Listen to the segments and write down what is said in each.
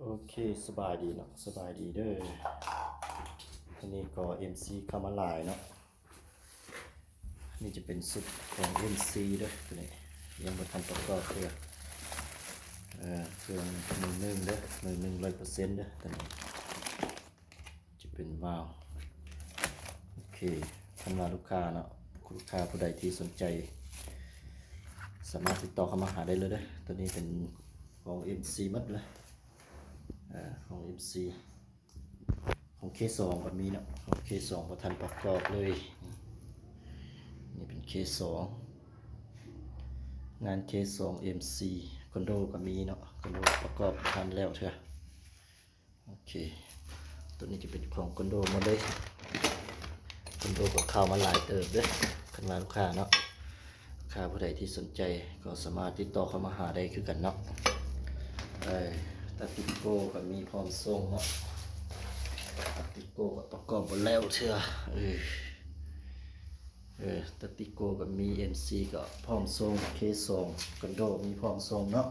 โอเคสบายดีเนาะสบายดีเด้ออันนี้ก็ MC เข้ามาหลายเนาะนี่จะเป็นซุปของ MC เด้อตัวนี้ยังบ่ทันประกอบเด้อเครื่องมือหนึ่งเด้อมือหนึ่ง100%เด้อตัวนี้จะเป็นวาล์วโอเคสำหรับลูกค้าเนาะลูกค้าผู้ใดที่สนใจสามารถติดต่อเข้ามาหาได้เลยเด้อตัวนี้เป็นของ MC หมดเลยของ MC ของ K2 ก็มีเนาะของ K2 บ่ทันประกอบเลยนี่เป็น K2 งาน K2 MC คอนโดก็มีเนาะคอนโดประกอบทันแล้วเถอะโอเคตัวนี้จะเป็นของคอนโดหมดเลยคอนโดก็เข้ามาหลายเติบเด้อคันว่าลูกค้าเนาะลูกค้าผู้ใดที่สนใจก็สามารถติดต่อเข้ามาหาได้คือกันเนาะตาติโก้ก็มีพร้อมส่งเนาะตาติโก้ก็ประกอบหมดแล้วเถอะตาติโก้ก็มี MC ก็พร้อมส่ง K2 คอนโดมีพร้อมส่งเนาะ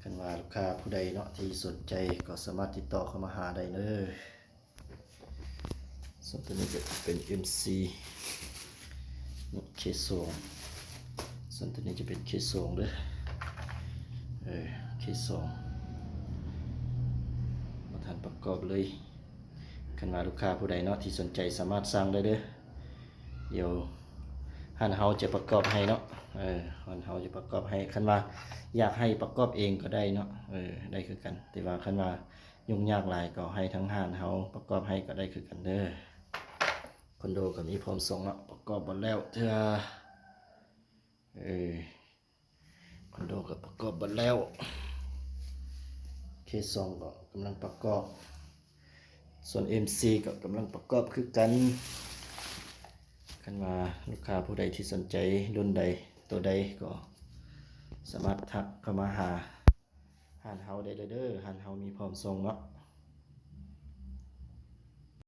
คันว่าลูกค้าผู้ใดเนาะที่สนใจก็สามารถติดต่อเข้ามาหาได้เลยส่วนตัวนี้จะเป็น MC นี่ K2 ส่วนตัวนี้จะเป็น K2 เด้อK2 มาทานประกอบเลยคันว่าลูกค้าผู้ใดเนาะที่สนใจสามารถสั่งได้เด้อเดี๋ยวหันเฮาจะประกอบให้เนาะหันเฮาจะประกอบให้คันว่าอยากให้ประกอบเองก็ได้เนาะได้คือกันแต่ว่าคันว่ายุ่งยากหลายก็ให้ทั้งหันเฮาประกอบให้ก็ได้คือกันเด้อคอนโดก็มีพร้อมส่งเนาะประกอบหมดแล้วเถอะคอนโดก็ประกอบหมดแล้วK2ก็กำลังประกอบส่วน MC ก็กำลังประกอบคือกันคันว่าลูกค้าผู้ใดที่สนใจรุ่นใดตัวใดก็สามารถทักเข้ามาหาร้านเฮาได้เลยเด้อร้านเฮามีพร้อมส่งเนาะ